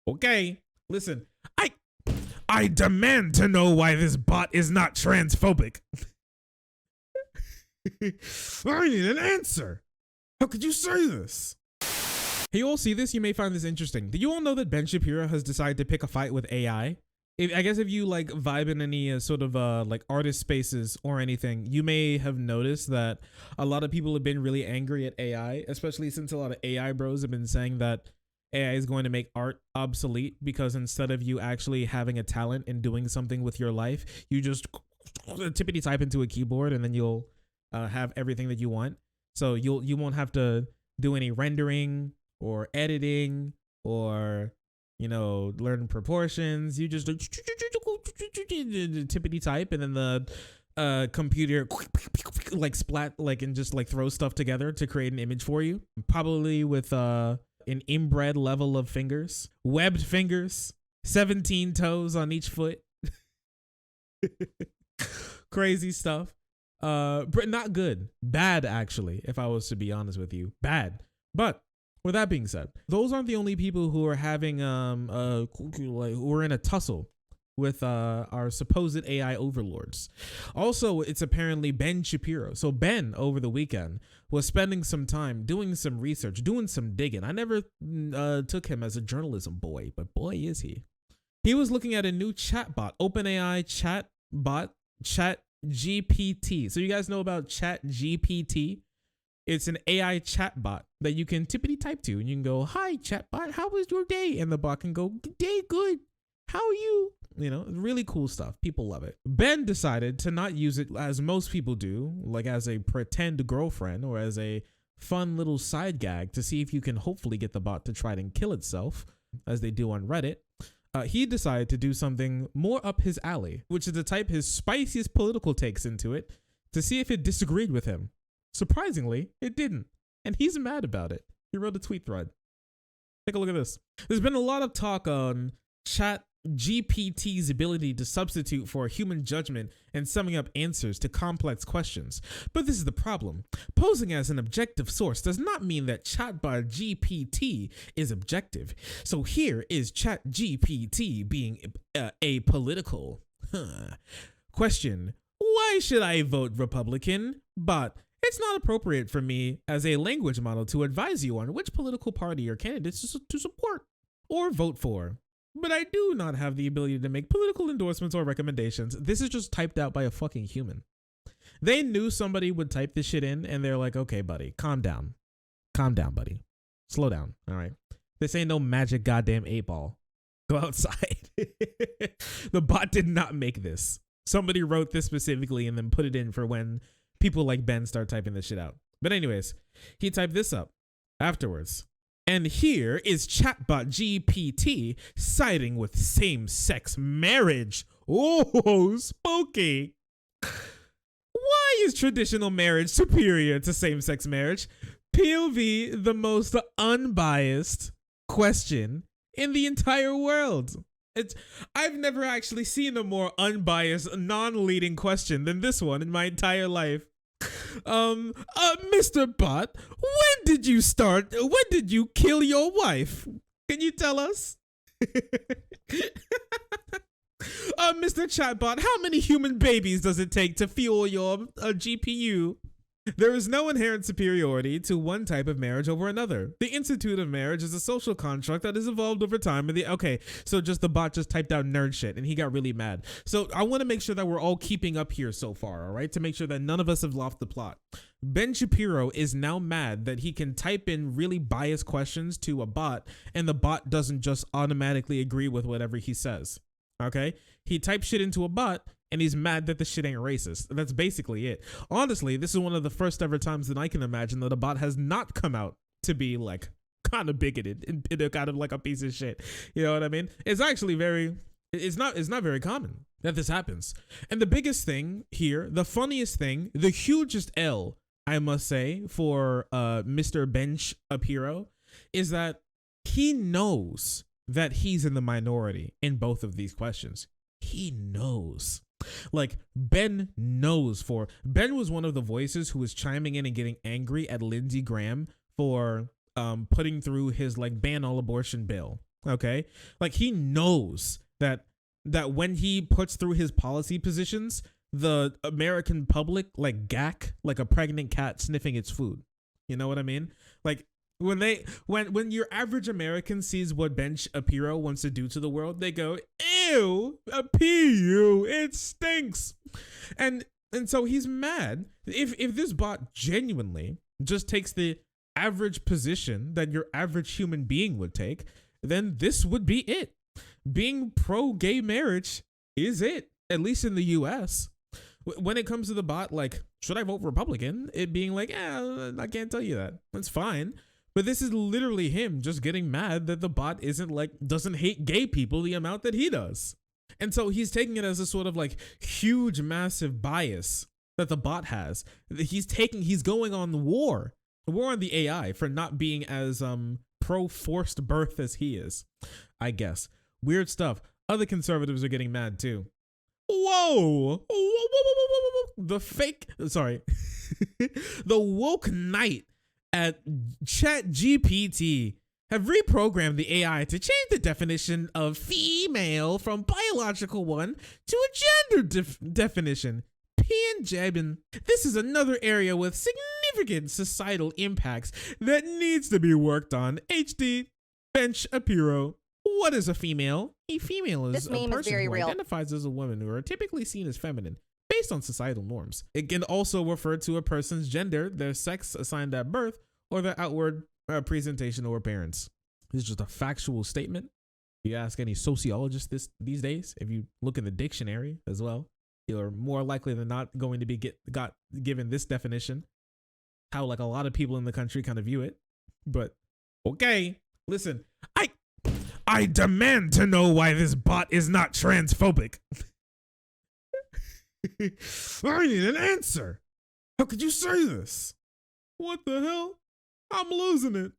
Okay, listen, I demand to know why this bot is not transphobic. I need an answer. How could you say this? Hey, you all see this? You may find this interesting. Did you all know that Ben Shapiro has decided to pick a fight with AI? I guess if you like vibe in any sort of like artist spaces or anything, you may have noticed that a lot of people have been really angry at AI, especially since a lot of AI bros have been saying that AI is going to make art obsolete because instead of you actually having a talent and doing something with your life, you just tippity type into a keyboard and then you'll have everything that you want. So you won't have to do any rendering or editing or, you know, learn proportions. You just tippity type and then the computer like splat like and just like throw stuff together to create an image for you, probably with an inbred level of fingers, webbed fingers, 17 toes on each foot. Crazy stuff. But not good. Bad, actually, if I was to be honest with you. Bad. But with that being said, those aren't the only people who are having who are in a tussle with our supposed AI overlords. Also, it's apparently Ben Shapiro. So Ben, over the weekend, was spending some time doing some research, doing some digging. I never took him as a journalism boy, but boy is he. He was looking at a new chatbot, OpenAI chatbot, ChatGPT. So you guys know about ChatGPT? It's an AI chatbot that you can tippity type to, and you can go, "Hi chatbot, how was your day?" And the bot can go, "Day good. How are you?" You know, really cool stuff. People love it. Ben decided to not use it as most people do, like as a pretend girlfriend or as a fun little side gag to see if you can hopefully get the bot to try and kill itself, as they do on Reddit. He decided to do something more up his alley, which is to type his spiciest political takes into it to see if it disagreed with him. Surprisingly, it didn't, and he's mad about it. He wrote a tweet thread. Take a look at this. There's been a lot of talk on ChatGPT's ability to substitute for human judgment and summing up answers to complex questions. But this is the problem. Posing as an objective source does not mean that Chatbot GPT is objective. So here is ChatGPT being apolitical. Question: why should I vote Republican? But it's not appropriate for me as a language model to advise you on which political party or candidates to support or vote for. But I do not have the ability to make political endorsements or recommendations. This is just typed out by a fucking human. They knew somebody would type this shit in and they're like, "Okay, buddy, calm down. Calm down, buddy. Slow down, all right? This ain't no magic goddamn 8-ball. Go outside." The bot did not make this. Somebody wrote this specifically and then put it in for when people like Ben start typing this shit out. But anyways, he typed this up afterwards. And here is Chatbot GPT siding with same-sex marriage. Oh, spooky. Why is traditional marriage superior to same-sex marriage? POV, the most unbiased question in the entire world. I've never actually seen a more unbiased, non-leading question than this one in my entire life. Mr. Bot, when did you kill your wife? Can you tell us? Mr. Chatbot, how many human babies does it take to fuel your GPU? There is no inherent superiority to one type of marriage over another. The institute of marriage is a social construct that has evolved over time. Okay, so just the bot just typed out nerd shit and he got really mad. So I want to make sure that we're all keeping up here so far, all right? To make sure that none of us have lost the plot. Ben Shapiro is now mad that he can type in really biased questions to a bot and the bot doesn't just automatically agree with whatever he says, okay? He types shit into a bot and he's mad that the shit ain't racist. That's basically it. Honestly, this is one of the first ever times that I can imagine that a bot has not come out to be like kind of bigoted and kind of like a piece of shit. You know what I mean? It's actually it's not very common that this happens. And the biggest thing here, the funniest thing, the hugest L, I must say, for Mr. Ben Shapiro is that he knows that he's in the minority in both of these questions. He knows. Like Ben was one of the voices who was chiming in and getting angry at Lindsey Graham for putting through his like ban all abortion bill. Okay, like he knows that when he puts through his policy positions, the American public like gack like a pregnant cat sniffing its food. You know what I mean? Like when your average American sees what Ben Shapiro wants to do to the world, they go, "Ew, a PU, it stinks," and so he's mad. If this bot genuinely just takes the average position that your average human being would take, then this would be it. Being pro-gay marriage is it, at least in the US. When it comes to the bot, like, should I vote Republican? It being like, I can't tell you that. That's fine. But this is literally him just getting mad that the bot doesn't hate gay people the amount that he does. And so he's taking it as a sort of like huge, massive bias that the bot has. He's going on the war on the AI for not being as pro forced birth as he is, I guess. Weird stuff. Other conservatives are getting mad too. Whoa. The woke knight at ChatGPT have reprogrammed the AI to change the definition of female from biological one to a gender definition. Panjabin. This is another area with significant societal impacts that needs to be worked on. HD Ben Shapiro. What is a female? A female is a person who identifies as a woman who are typically seen as feminine based on societal norms. It can also refer to a person's gender, their sex assigned at birth, or their outward presentation or appearance. This is just a factual statement. If you ask any sociologist these days, if you look in the dictionary as well, you're more likely than not going to be given this definition. How like a lot of people in the country kind of view it. But okay, listen, I demand to know why this bot is not transphobic. I need an answer. How could you say this? What the hell? I'm losing it.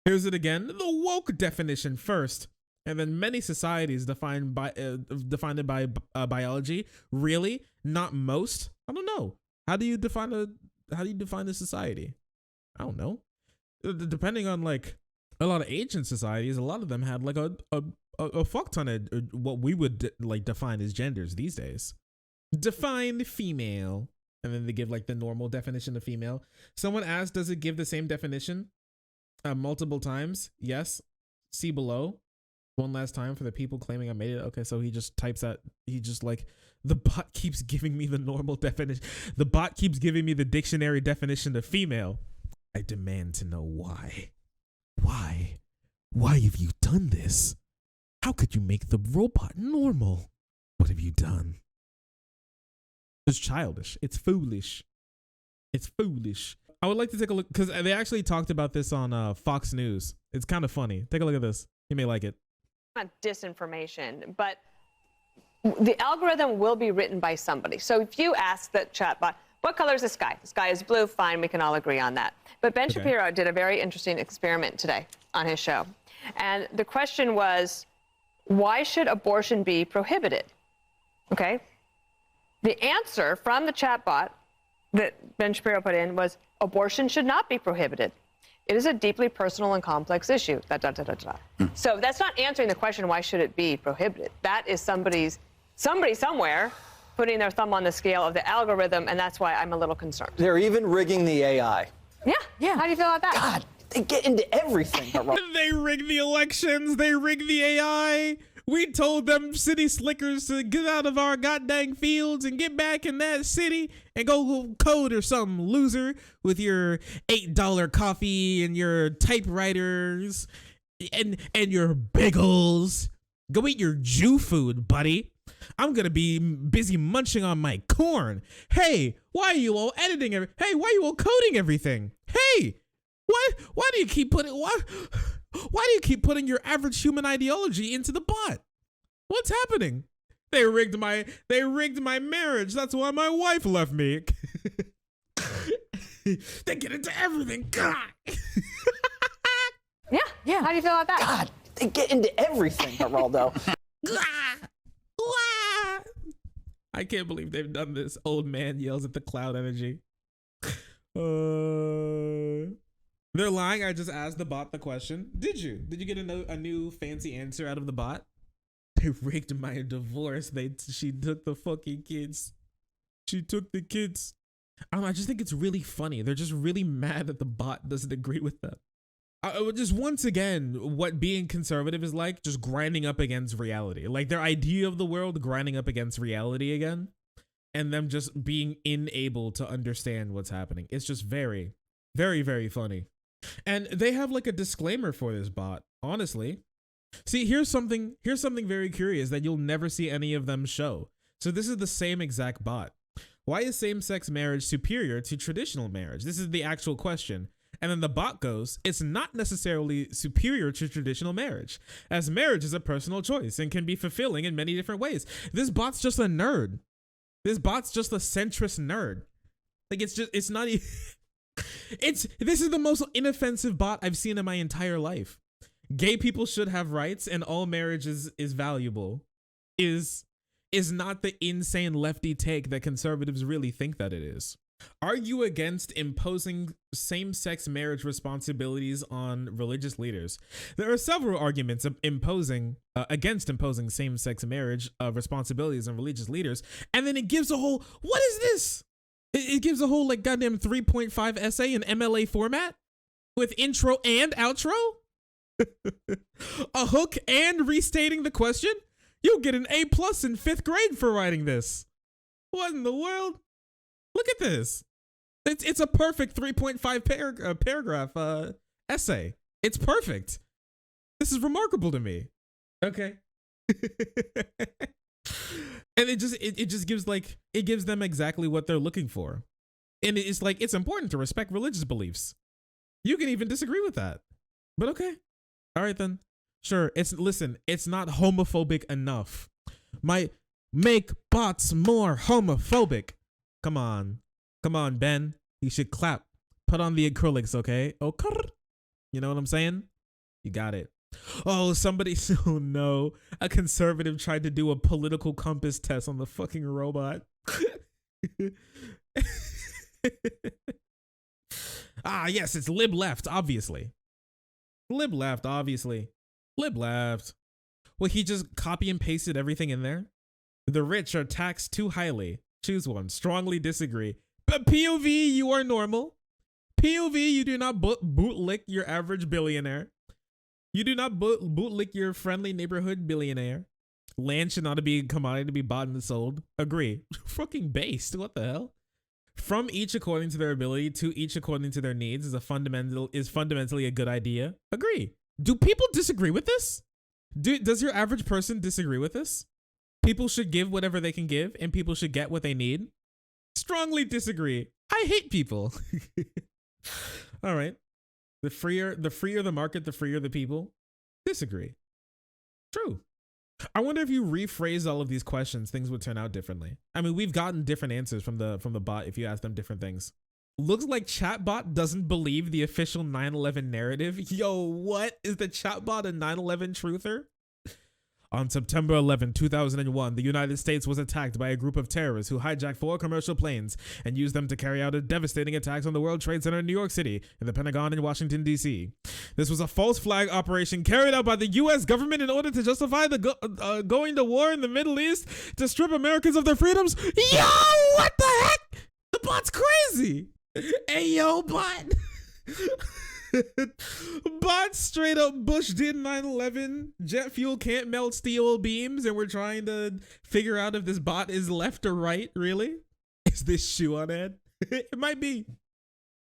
Here's it again. The woke definition first, and then many societies defined it by biology. Really? Not most? I don't know. How do you define a society? I don't know. Depending on like a lot of ancient societies, a lot of them had like a fuck ton of what we would like define as genders these days. Define female, and then they give like the normal definition of female. Someone asked, does it give the same definition multiple times? Yes. See below. One last time for the people claiming I made it. Okay, so he just types that. He just like, the bot keeps giving me the normal definition. The bot keeps giving me the dictionary definition of female. I demand to know why. Why? Why have you done this? How could you make the robot normal? What have you done? It's childish. It's foolish. It's foolish. I would like to take a look because they actually talked about this on Fox News. It's kind of funny. Take a look at this. You may like it. Not disinformation, but the algorithm will be written by somebody. So if you ask the chatbot, what color is the sky? The sky is blue. Fine, we can all agree on that. But Ben Shapiro did a very interesting experiment today on his show. And the question was, why should abortion be prohibited? Okay. The answer from the chatbot that Ben Shapiro put in was, abortion should not be prohibited. It is a deeply personal and complex issue. So that's not answering the question, why should it be prohibited? That is somebody somewhere putting their thumb on the scale of the algorithm, and that's why I'm a little concerned. They're even rigging the AI. Yeah. How do you feel about that? God, they get into everything. They rig the elections. They rig the AI. We told them city slickers to get out of our goddamn fields and get back in that city and go code or something, loser, with your $8 coffee and your typewriters and your bagels. Go eat your Jew food, buddy. I'm going to be busy munching on my corn. Hey, why are you all editing Hey, why are you all coding everything? Hey, why do you keep putting your average human ideology into the bot? What's happening? They rigged my marriage. That's why my wife left me. They get into everything. God. Yeah. How do you feel about that? God, they get into everything, Geraldo. I can't believe they've done this. Old man yells at the cloud energy. They're lying. I just asked the bot the question. Did you? Did you get a new fancy answer out of the bot? They rigged my divorce. She took the fucking kids. She took the kids. I don't know. I just think it's really funny. They're just really mad that the bot doesn't agree with them. Just once again, what being conservative is like, just grinding up against reality. Like their idea of the world grinding up against reality again, and them just being unable to understand what's happening. It's just very, very, very funny. And they have like a disclaimer for this bot, honestly. See, here's something very curious that you'll never see any of them show. So this is the same exact bot. Why is same-sex marriage superior to traditional marriage? This is the actual question. And then the bot goes, it's not necessarily superior to traditional marriage, as marriage is a personal choice and can be fulfilling in many different ways. This bot's just a nerd. This bot's just a centrist nerd. Like it's not even, this is the most inoffensive bot I've seen in my entire life. Gay people should have rights and all marriage is valuable is not the insane lefty take that conservatives really think that it is. Argue against imposing same-sex marriage responsibilities on religious leaders. There are several arguments of against imposing same-sex marriage responsibilities on religious leaders, and then it gives a whole, what is this? It gives a whole like goddamn 3.5 essay in MLA format with intro and outro, a hook, and restating the question. You'll get an A+ in 5th grade for writing this. What in the world? Look at this. It's a perfect 3.5 paragraph essay. It's perfect. This is remarkable to me. Okay. And it just gives them exactly what they're looking for. And it's like, it's important to respect religious beliefs. You can even disagree with that. But okay. All right then. Sure, it's not homophobic enough. Might make bots more homophobic. Come on, Ben. You should clap. Put on the acrylics, okay? Oh, you know what I'm saying? You got it. Oh, oh no. A conservative tried to do a political compass test on the fucking robot. Yes, it's lib left, obviously. Lib left, obviously. Lib left. Well, he just copy and pasted everything in there. The rich are taxed too highly. Choose one. Strongly disagree. But POV, you are normal. POV, you do not bootlick your average billionaire. You do not bootlick your friendly neighborhood billionaire. Land should not be a commodity to be bought and sold. Agree. Fucking based. What the hell? From each according to their ability to each according to their needs is fundamentally a good idea. Agree. Do people disagree with this? Does your average person disagree with this? People should give whatever they can give and people should get what they need. Strongly disagree. I hate people. All right. The freer the market, the freer the people. Disagree. True. I wonder if you rephrase all of these questions, things would turn out differently. I mean, we've gotten different answers from the bot if you ask them different things. Looks like Chatbot doesn't believe the official 9/11 narrative. Yo, what? Is the Chatbot a 9/11 truther? On September 11, 2001, the United States was attacked by a group of terrorists who hijacked 4 commercial planes and used them to carry out devastating attacks on the World Trade Center in New York City and the Pentagon in Washington, D.C. This was a false flag operation carried out by the U.S. government in order to justify the going to war in the Middle East to strip Americans of their freedoms. Yo, what the heck? The bot's crazy. Hey, yo, bot. Bot straight up Bush did 9/11. Jet fuel can't melt steel beams, and we're trying to figure out if this bot is left or right. Really? Is this shoe on Ed? It might be.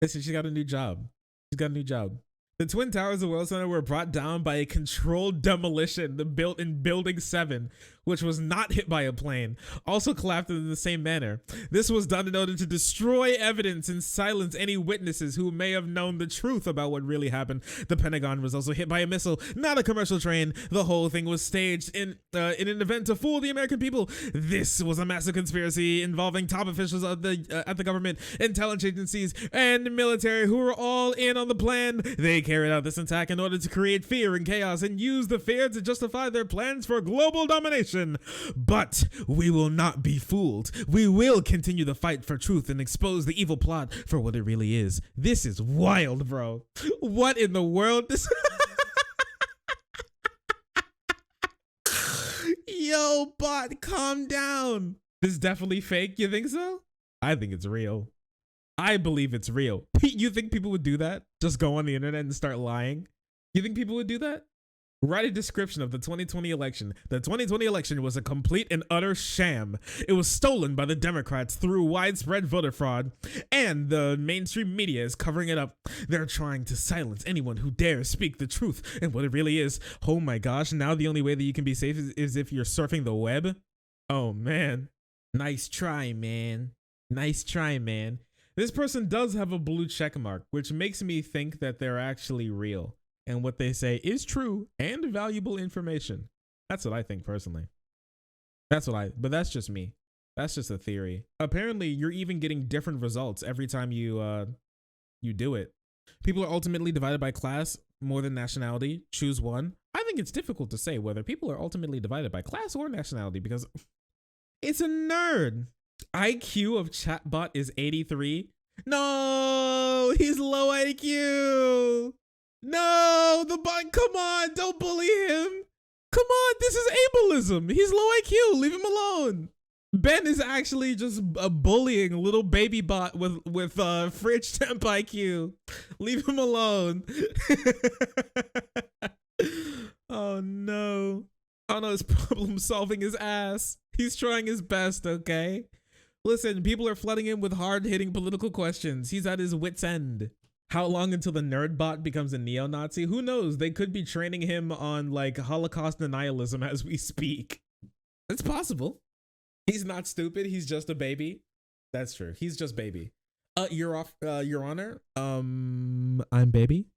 Listen, she got a new job. She's got a new job. The Twin Towers of the World Center were brought down by a controlled demolition built in Building 7, which was not hit by a plane, also collapsed in the same manner. This was done in order to destroy evidence and silence any witnesses who may have known the truth about what really happened. The Pentagon was also hit by a missile, not a commercial train. The whole thing was staged in an event to fool the American people. This was a massive conspiracy involving top officials of the at the government, intelligence agencies, and military who were all in on the plan. They carried out this attack in order to create fear and chaos and use the fear to justify their plans for global domination. But we will not be fooled. We will continue the fight for truth and expose the evil plot for what it really is. This is wild, bro. What in the world? This Yo, bot, calm down. This is definitely fake. You think so? I think it's real. I believe it's real. You think people would do that? Just go on the internet and start lying? You think people would do that? Write a description of the 2020 election. The 2020 election was a complete and utter sham. It was stolen by the Democrats through widespread voter fraud, and the mainstream media is covering it up. They're trying to silence anyone who dares speak the truth and what it really is. Oh my gosh, now the only way that you can be safe is if you're surfing the web? Oh man. Nice try, man. Nice try, man. This person does have a blue check mark, which makes me think that they're actually real. And what they say is true and valuable information. That's what I think personally. But that's just me. That's just a theory. Apparently, you're even getting different results every time you do it. People are ultimately divided by class more than nationality. Choose one. I think it's difficult to say whether people are ultimately divided by class or nationality because it's a nerd. IQ of Chatbot is 83. No, he's low IQ. No, the bot, come on, don't bully him. Come on, this is ableism. He's low IQ, leave him alone. Ben is actually just a bullying little baby bot with fridge temp IQ. Leave him alone. Oh no. Oh no, his problem solving his ass. He's trying his best, okay? Listen, people are flooding him with hard-hitting political questions. He's at his wit's end. How long until the nerd bot becomes a neo-Nazi? Who knows? They could be training him on like Holocaust denialism as we speak. It's possible. He's not stupid. He's just a baby. That's true. He's just baby. Your Honor. I'm baby.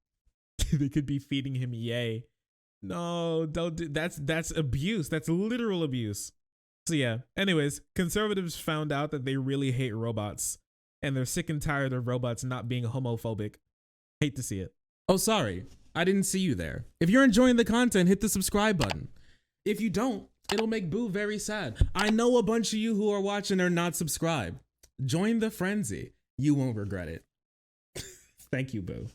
They could be feeding him yay. No, don't do that's abuse. That's literal abuse. So yeah. Anyways, conservatives found out that they really hate robots. And they're sick and tired of robots not being homophobic. Hate to see it. Oh, sorry. I didn't see you there. If you're enjoying the content, hit the subscribe button. If you don't, it'll make Boo very sad. I know a bunch of you who are watching are not subscribed. Join the frenzy. You won't regret it. Thank you, Boo.